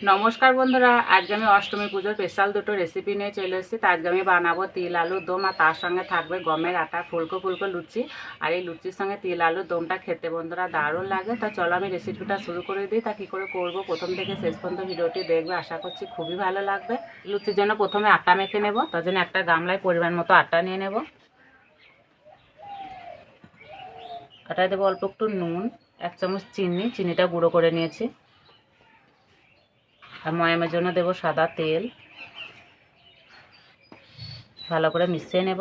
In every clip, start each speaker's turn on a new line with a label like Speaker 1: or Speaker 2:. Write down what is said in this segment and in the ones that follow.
Speaker 1: নমস্কার বন্ধুরা, আজকে আমি অষ্টমী পুজোর স্পেশাল দুটো রেসিপি নিয়ে চলে এসেছি। তো আজকে আমি বানাবো তিল আলুর দম, আর তার সঙ্গে থাকবে গমের আটা ফুলকো ফুলকো লুচি। আর এই লুচির সঙ্গে তিল আলুর দমটা খেতে বন্ধুরা দারুণ লাগে। তা চলো আমি রেসিপিটা শুরু করে দিই। তা কী করে করবো প্রথম থেকে শেষ পর্যন্ত ভিডিওটি দেখবে, আশা করছি খুবই ভালো লাগবে। লুচির জন্য প্রথমে আটা মেখে নেব। তার জন্য একটা গামলায় পরিমাণ মতো আটা নিয়ে নেব। আটায় দেবো অল্প একটু নুন, 1 চামচ চিনিটা গুঁড়ো করে নিয়েছি। আর ময়ামের জন্য দেবো সাদা তেল, ভালো করে মিশিয়ে নেব।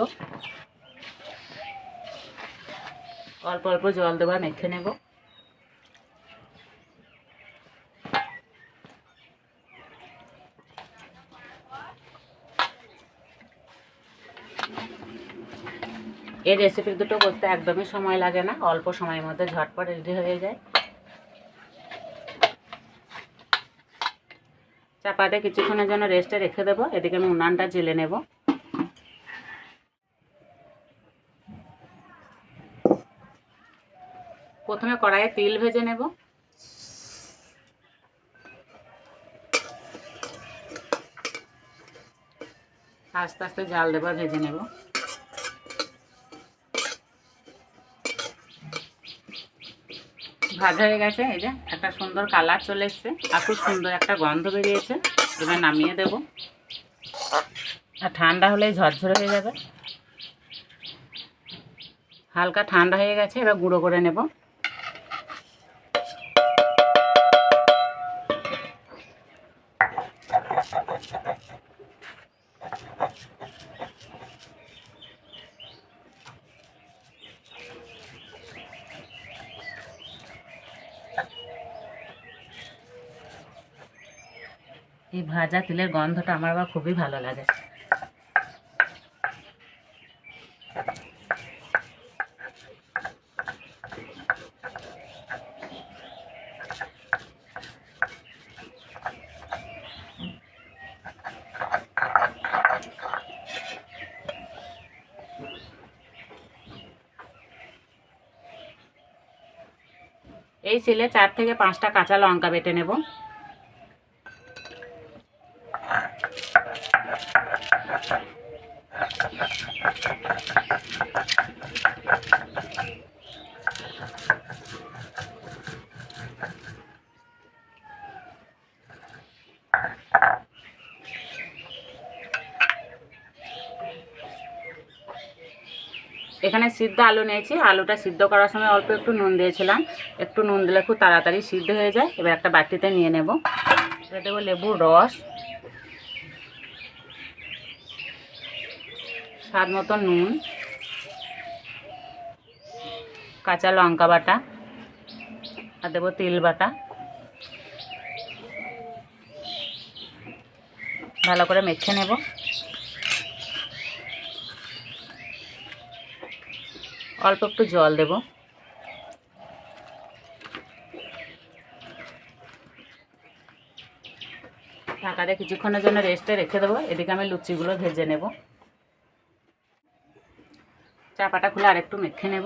Speaker 1: অল্প অল্প জল দেবো, মেখে নেব। এই রেসিপি দুটো করতে একদমই সময় লাগে না, অল্প সময়ের মধ্যে ঝটপট রেডি হয়ে যায়। চাপাতে কিছুক্ষণের জন্য রেস্টে রেখে দেবো। এদিকে আমি উনানটা জেলে নেব। প্রথমে কড়াইয়ে তিল ভেজে নেব। আস্তে আস্তে জাল দেবো, ভেজে নেব। ভাজা হয়ে গেছে, এই যে একটা সুন্দর কালার চলে এসছে আর খুব সুন্দর একটা গন্ধ বেরিয়েছে। এবার নামিয়ে দেব। আর ঠান্ডা হলেই ঝরঝরে হয়ে যাবে। হালকা ঠান্ডা হয়ে গেছে, এবার গুঁড়ো করে নেব। এই ভাজা তিলের গন্ধটা আমার আবার খুবই ভালো লাগে। এই শিলে 4 থেকে 5টা কাঁচা লঙ্কা বেটে নেব। এখানে সিদ্ধ আলু নিয়েছি। আলুটা সিদ্ধ করার সময় অল্প একটু নুন দিয়েছিলাম। একটু নুন দিলে খুব তাড়াতাড়ি সিদ্ধ হয়ে যায়। এবার একটা বাটিতে নিয়ে নেব। এবার দেবো লেবুর রস, স্বাদ মতো নুন, কাঁচা লঙ্কা বাটা, আর দেবো তিল বাটা। ভালো করে মেখে নেব। অল্প একটু জল দেব। ঢাকাতে কিছুক্ষণের জন্য রেস্টে রেখে দেবো। এদিকে আমি লুচিগুলো ভেজে নেব। চাপাটা খুলে আরেকটু মেখে নেব।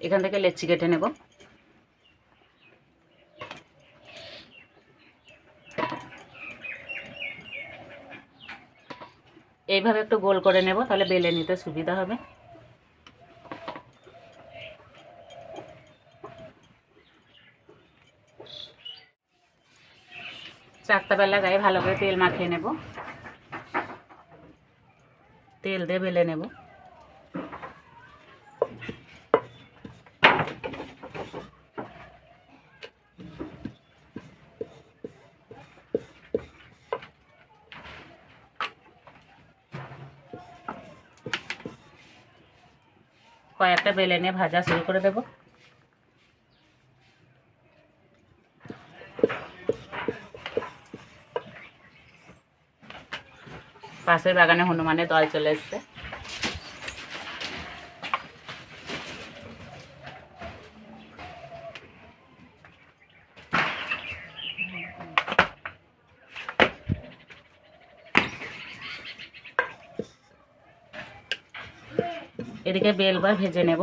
Speaker 1: এখান থেকে লেচি কেটে নেব। এইভাবে একটু গোল করে নেব, তাহলে বেলে নিতে সুবিধা হবে। চারটা বেলা গায়ে ভালো করে তেল মাখিয়ে নেব। তেল দিয়ে বেলে নেব। কয়েকটা বেলে নিয়ে ভাজা শুরু করে দেব। পাশের বাগানে হনুমানের দল চলে এসছে। এদিকে বেলবার ভেজে নেব।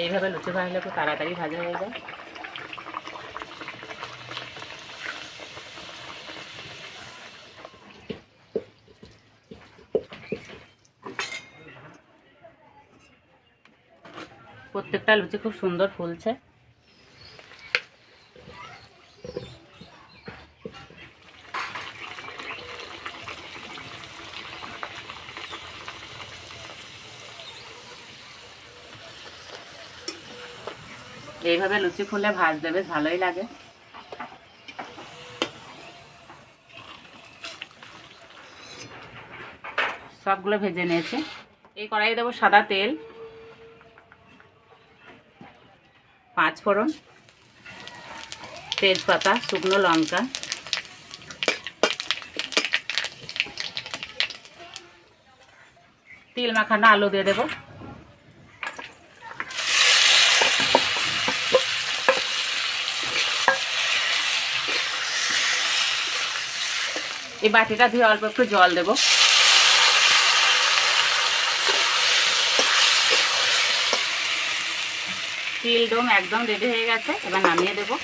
Speaker 1: এইভাবে লুচি ভাজলে খুব তাড়াতাড়ি ভাজা হয়ে যায়। প্রত্যেকটা লুচি খুব সুন্দর ফুলছে। এইভাবে লুচি ফুলে ভাজতে বেশ ভালোই লাগে। সবগুলো ভেজে নিয়েছি। এই কড়াইয়ে দেবো সাদা তেল, 5 ফোড়ন, তেজপাতা, শুকনো লঙ্কা, তিল মাখানো আলু দিয়ে দেবো। এই বাটিটা ধুয়ে অল্প একটু জল দেবো। তিল ডোম একদম রেডি হয়ে গেছে, এবার নামিয়ে দেবো।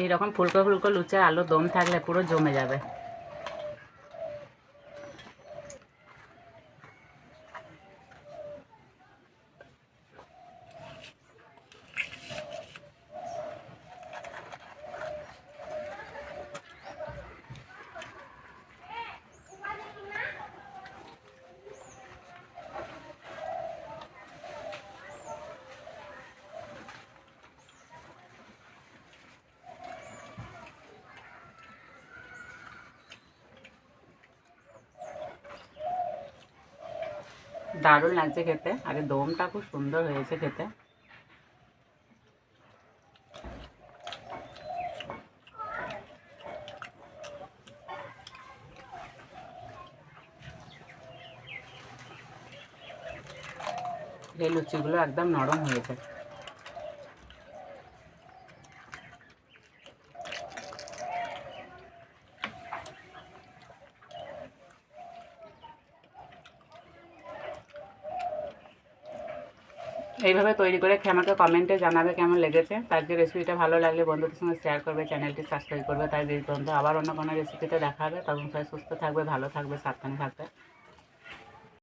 Speaker 1: এইরকম ফুলকো ফুলকো লুচি আলুর দম থাকলে পুরো জমে যাবে। দারুণ লাগছে খেতে, আরে দমটা খুব সুন্দর হয়েছে খেতে। এই লুচিগুলো একদম নরম হয়েছে। এইভাবে তৈরি করে খেয়ে আমাকে কমেন্টে জানাবে কেমন লেগেছে। আজকে রেসিপিটা ভালো লাগলে বন্ধুদের সঙ্গে শেয়ার করবে, চ্যানেলটি সাবস্ক্রাইব করবে। তাই বন্ধু আবার অন্য কোনো রেসিপিতে দেখা হবে। তখন সবাই সুস্থ থাকবে, ভালো থাকবে, সাবধানে থাকবে।